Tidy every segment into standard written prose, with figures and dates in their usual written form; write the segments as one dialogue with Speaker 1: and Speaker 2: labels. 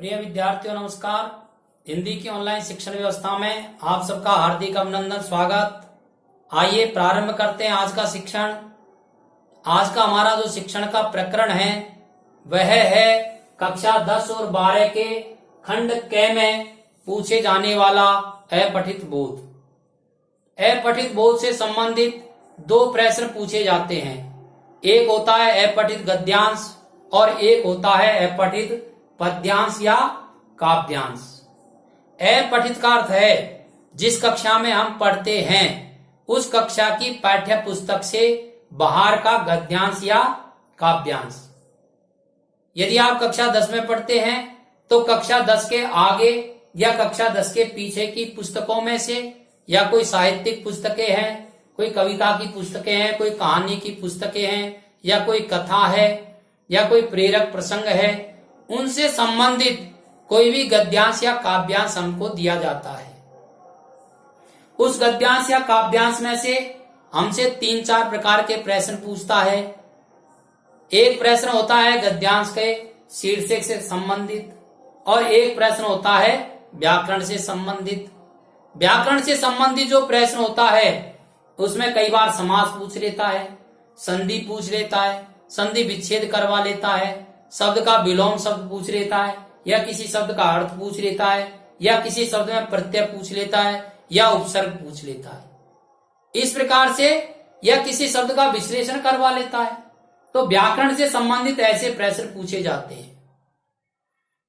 Speaker 1: प्रिय विद्यार्थियों नमस्कार। हिंदी की ऑनलाइन शिक्षण व्यवस्था में आप सबका हार्दिक अभिनंदन, स्वागत। आइए प्रारंभ करते हैं आज का शिक्षण। आज का हमारा जो शिक्षण का प्रकरण है वह है कक्षा 10 और 12 के खंड क में पूछे जाने वाला अपठित बोध। अपठित बोध से संबंधित दो प्रश्न पूछे जाते हैं। एक होता है अपठित गद्यांश और एक होता है अपठित पद्यांश या काव्यांश। अपठित का अर्थ है जिस कक्षा में हम पढ़ते हैं उस कक्षा की पाठ्य पुस्तक से बाहर का गद्यांश या काव्यांश। यदि आप कक्षा 10 में पढ़ते हैं तो कक्षा 10 के आगे या कक्षा 10 के पीछे की पुस्तकों में से या कोई साहित्यिक पुस्तकें हैं, कोई कविता की पुस्तकें हैं, कोई कहानी की पुस्तकें हैं, या कोई कथा है या कोई प्रेरक प्रसंग है, उनसे संबंधित कोई भी गद्यांश या काव्यांश हमको दिया जाता है। उस गद्यांश या काव्यांश में से हमसे 3-4 प्रकार के प्रश्न पूछता है। एक प्रश्न होता है गद्यांश के शीर्षक से संबंधित और एक प्रश्न होता है व्याकरण से संबंधित। व्याकरण से संबंधित जो प्रश्न होता है उसमें कई बार समास पूछ लेता है, संधि पूछ लेता है, संधि विच्छेद करवा लेता है, शब्द का विलोम शब्द पूछ लेता है, या किसी शब्द का अर्थ पूछ लेता है, या किसी शब्द में प्रत्यय पूछ लेता है, या उपसर्ग पूछ लेता है। इस प्रकार से या किसी शब्द का विश्लेषण करवा लेता है। तो व्याकरण से संबंधित ऐसे प्रश्न पूछे जाते हैं।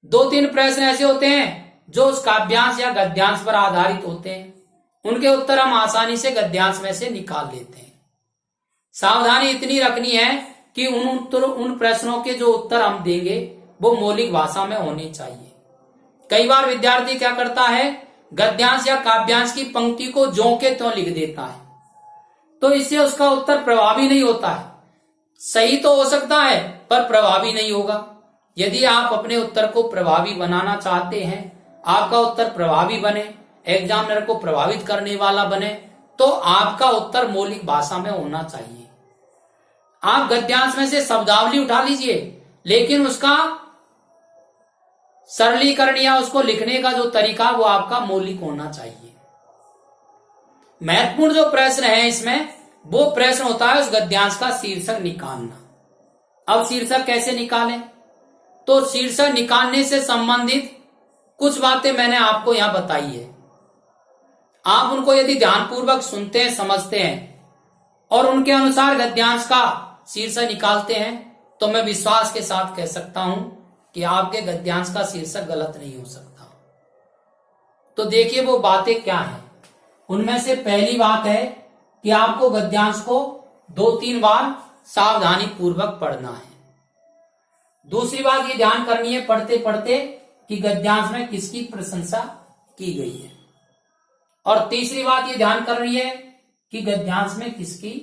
Speaker 1: 2-3 प्रश्न ऐसे होते हैं जो उस काव्यांश या गद्यांश पर आधारित होते हैं। उनके उत्तर हम आसानी से गद्यांश में से निकाल लेते हैं। सावधानी इतनी रखनी है कि उन प्रश्नों के जो उत्तर हम देंगे वो मौलिक भाषा में होने चाहिए। कई बार विद्यार्थी क्या करता है, गद्यांश या काव्यांश की पंक्ति को ज्यों के त्यों लिख देता है, तो इससे उसका उत्तर प्रभावी नहीं होता है। सही तो हो सकता है पर प्रभावी नहीं होगा। यदि आप अपने उत्तर को प्रभावी बनाना चाहते हैं, आपका उत्तर प्रभावी बने, एग्जामिनर को प्रभावित करने वाला बने, तो आपका उत्तर मौलिक भाषा में होना चाहिए। आप गद्यांश में से शब्दावली उठा लीजिए, लेकिन उसका सरलीकरण या उसको लिखने का जो तरीका वो आपका मौलिक होना चाहिए। महत्वपूर्ण जो प्रश्न है इसमें वो प्रश्न होता है उस गद्यांश का शीर्षक निकालना। अब शीर्षक कैसे निकालें, तो शीर्षक निकालने से संबंधित कुछ बातें मैंने आपको यहां बताई है। आप उनको यदि ध्यानपूर्वक सुनते हैं, समझते हैं और उनके अनुसार गद्यांश का शीर्षक निकालते हैं तो मैं विश्वास के साथ कह सकता हूं कि आपके गद्यांश का शीर्षक गलत नहीं हो सकता। तो देखिए वो बातें क्या हैं। उनमें से पहली बात है कि आपको गद्यांश को 2-3 बार सावधानी पूर्वक पढ़ना है। दूसरी बात ये ध्यान करनी है पढ़ते पढ़ते कि गद्यांश में किसकी प्रशंसा की गई है। और तीसरी बात ये ध्यान करनी है कि गद्यांश में किसकी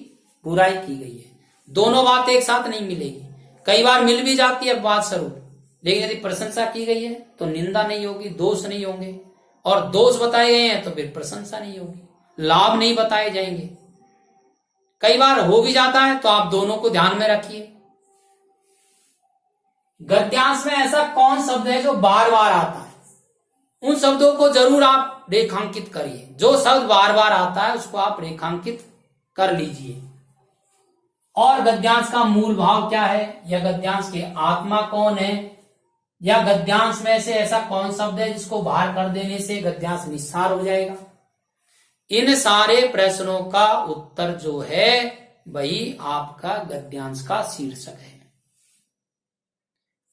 Speaker 1: बुराई की गई है। दोनों बात एक साथ नहीं मिलेगी। कई बार मिल भी जाती है बात स्वरूप, लेकिन यदि प्रशंसा की गई है तो निंदा नहीं होगी, दोष नहीं होंगे, और दोष बताए गए हैं तो फिर प्रशंसा नहीं होगी, लाभ नहीं बताए जाएंगे। कई बार हो भी जाता है, तो आप दोनों को ध्यान में रखिए। गद्यांश में ऐसा कौन शब्द है जो बार बार आता है, उन शब्दों को जरूर आप रेखांकित करिए। जो शब्द बार बार आता है उसको आप रेखांकित कर लीजिए। और गद्यांश का मूल भाव क्या है, या गद्यांश की आत्मा कौन है, या गद्यांश में से ऐसा कौन शब्द है जिसको बाहर कर देने से गद्यांश निस्सार हो जाएगा। इन सारे प्रश्नों का उत्तर जो है वही आपका गद्यांश का शीर्षक है।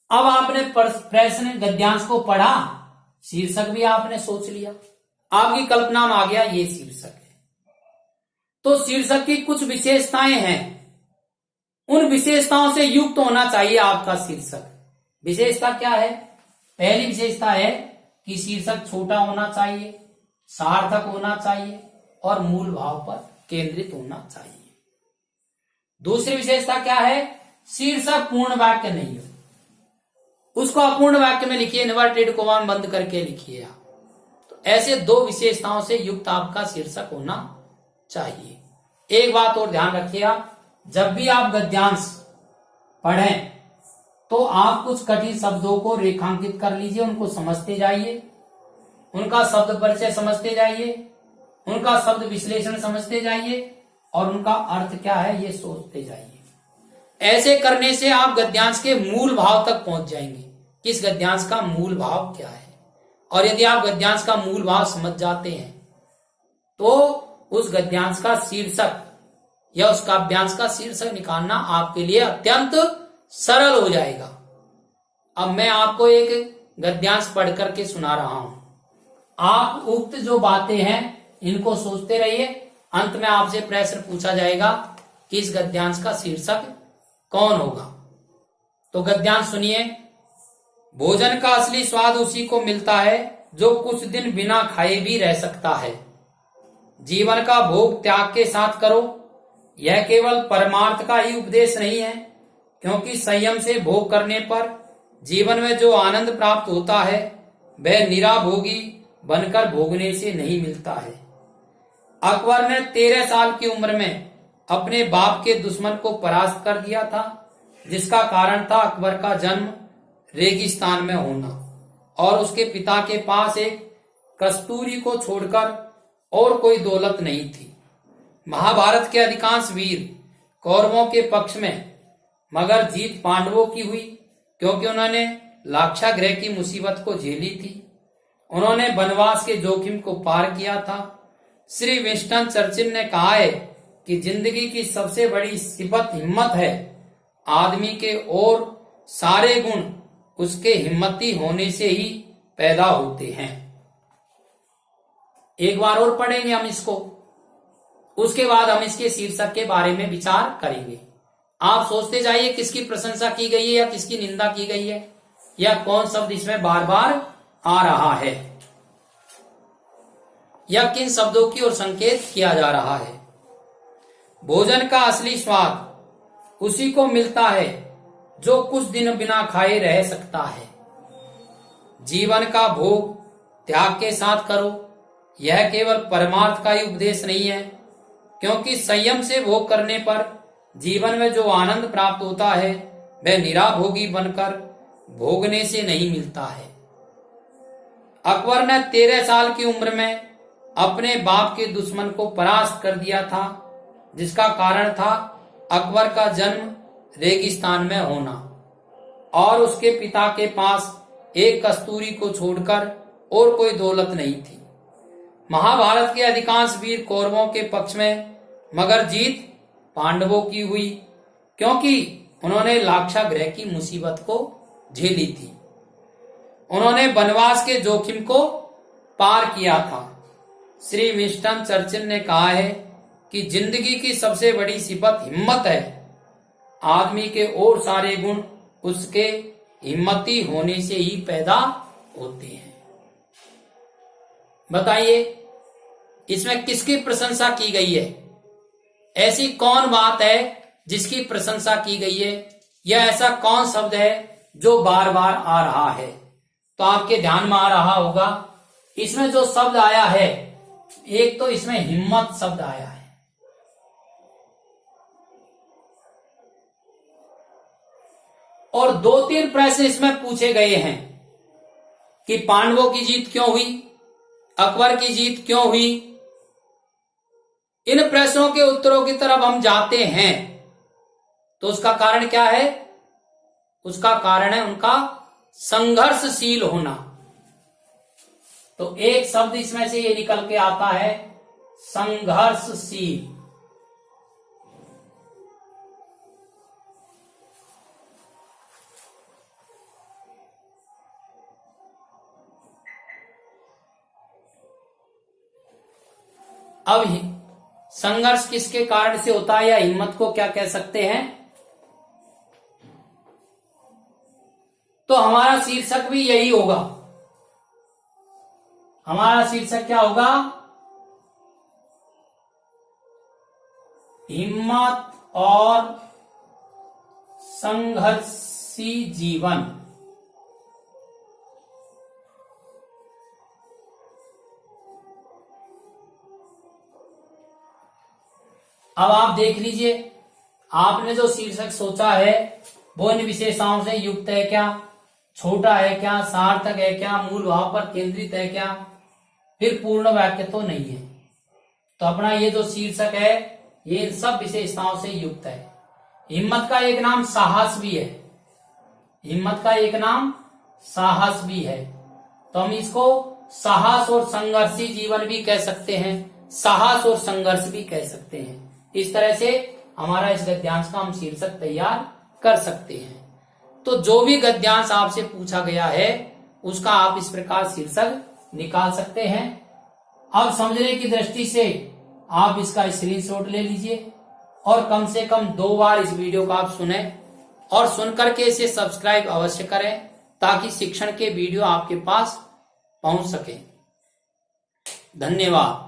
Speaker 1: अब आपने प्रश्न गद्यांश को पढ़ा, शीर्षक भी आपने सोच लिया, आपकी कल्पना में आ गया ये शीर्षक है। तो शीर्षक की कुछ विशेषताएं हैं, उन विशेषताओं से युक्त होना चाहिए आपका शीर्षक। विशेषता क्या है? पहली विशेषता है कि शीर्षक छोटा होना चाहिए, सार्थक होना चाहिए और मूल भाव पर केंद्रित होना चाहिए। दूसरी विशेषता क्या है? शीर्षक पूर्ण वाक्य नहीं हो, उसको अपूर्ण वाक्य में लिखिए, इन्वर्टेड कोमा में बंद करके लिखिए आप। तो ऐसे 2 विशेषताओं से युक्त आपका शीर्षक होना चाहिए। एक बात और ध्यान रखिएगा, जब भी आप गद्यांश पढ़ें तो आप कुछ कठिन शब्दों को रेखांकित कर लीजिए, उनको समझते जाइए, उनका शब्द परिचय समझते जाइए, उनका शब्द विश्लेषण समझते जाइए और उनका अर्थ क्या है ये सोचते जाइए। ऐसे करने से आप गद्यांश के मूल भाव तक पहुंच जाएंगे कि इस गद्यांश का मूल भाव क्या है। और यदि आप गद्यांश का मूल भाव समझ जाते हैं तो उस गद्यांश का शीर्षक या उस काव्यांश का शीर्षक निकालना आपके लिए अत्यंत सरल हो जाएगा। अब मैं आपको एक गद्यांश पढ़ करके सुना रहा हूं, आप उक्त जो बातें हैं इनको सोचते रहिए। अंत में आपसे प्रश्न पूछा जाएगा कि इस गद्यांश का शीर्षक कौन होगा। तो गद्यांश सुनिए। भोजन का असली स्वाद उसी को मिलता है जो कुछ दिन बिना खाए भी रह सकता है। जीवन का भोग त्याग के साथ करो, यह केवल परमार्थ का ही उपदेश नहीं है, क्योंकि संयम से भोग करने पर जीवन में जो आनंद प्राप्त होता है वह निराभोगी बनकर भोगने से नहीं मिलता है। अकबर ने 13 साल की उम्र में अपने बाप के दुश्मन को परास्त कर दिया था, जिसका कारण था अकबर का जन्म रेगिस्तान में होना और उसके पिता के पास एक कस्तूरी को छोड़कर और कोई दौलत नहीं थी। महाभारत के अधिकांश वीर कौरवों के पक्ष में, मगर जीत पांडवों की हुई, क्योंकि उन्होंने लाक्षागृह की मुसीबत को झेली थी। उन्होंने वनवास के जोखिम को पार किया था। श्री विंस्टन चर्चिल ने कहा है कि जिंदगी की सबसे बड़ी सिफत हिम्मत है। आदमी के और सारे गुण उसके हिम्मती होने से ही पैदा होते हैं। एक बार और पढ़ेंगे हम इसको, उसके बाद हम इसके शीर्षक के बारे में विचार करेंगे। आप सोचते जाइए किसकी प्रशंसा की गई है या किसकी निंदा की गई है, या कौन शब्द इसमें बार बार आ रहा है, या किन शब्दों की ओर संकेत किया जा रहा है। भोजन का असली स्वाद उसी को मिलता है जो कुछ दिन बिना खाए रह सकता है। जीवन का भोग त्याग के साथ करो, यह केवल परमार्थ का ही उपदेश नहीं है, क्योंकि संयम से भोग करने पर जीवन में जो आनंद प्राप्त होता है वह निराभोगी बनकर भोगने से नहीं मिलता है। अकबर ने 13 साल की उम्र में अपने बाप के दुश्मन को परास्त कर दिया था, जिसका कारण था अकबर का जन्म रेगिस्तान में होना और उसके पिता के पास एक कस्तूरी को छोड़कर और कोई दौलत नहीं थी। महाभारत के अधिकांश वीर कौरवों के पक्ष में, मगर जीत पांडवों की हुई, क्योंकि उन्होंने लाक्षागृह की मुसीबत को झेली थी। उन्होंने वनवास के जोखिम को पार किया था। श्री विंस्टन चर्चिल ने कहा है कि जिंदगी की सबसे बड़ी सिफत हिम्मत है। आदमी के और सारे गुण उसके हिम्मती होने से ही पैदा होते हैं। बताइए इसमें किसकी प्रशंसा की गई है? ऐसी कौन बात है जिसकी प्रशंसा की गई है, या ऐसा कौन शब्द है जो बार बार आ रहा है? तो आपके ध्यान में आ रहा होगा, इसमें जो शब्द आया है, एक तो इसमें हिम्मत शब्द आया है, और 2-3 प्रश्न इसमें पूछे गए हैं कि पांडवों की जीत क्यों हुई, अकबर की जीत क्यों हुई। इन प्रश्नों के उत्तरों की तरफ हम जाते हैं तो उसका कारण क्या है? उसका कारण है उनका संघर्षशील होना। तो एक शब्द इसमें से ये निकल के आता है, संघर्षशील। अब संघर्ष किसके कारण से होता है, या हिम्मत को क्या कह सकते हैं? तो हमारा शीर्षक भी यही होगा। हमारा शीर्षक क्या होगा? हिम्मत और संघर्षी जीवन। अब आप देख लीजिए, आपने जो शीर्षक सोचा है वो इन विशेषताओं से युक्त है क्या, छोटा है क्या, सार्थक है क्या, मूल भाव पर केंद्रित है क्या, फिर पूर्ण वाक्य तो नहीं है। तो अपना ये जो शीर्षक है ये इन सब विशेषताओं से युक्त है। हिम्मत का एक नाम साहस भी है, हिम्मत का एक नाम साहस भी है। तो हम इसको साहस और संघर्षी जीवन भी कह सकते हैं, साहस और संघर्ष भी कह सकते हैं। इस तरह से हमारा इस गद्यांश का हम शीर्षक तैयार कर सकते हैं। तो जो भी गद्यांश आपसे पूछा गया है उसका आप इस प्रकार शीर्षक निकाल सकते हैं। अब समझने की दृष्टि से आप इसका स्क्रीनशॉट ले लीजिए और कम से कम 2 बार इस वीडियो को आप सुने और सुनकर के इसे सब्सक्राइब अवश्य करें ताकि शिक्षण के वीडियो आपके पास पहुंच सके। धन्यवाद।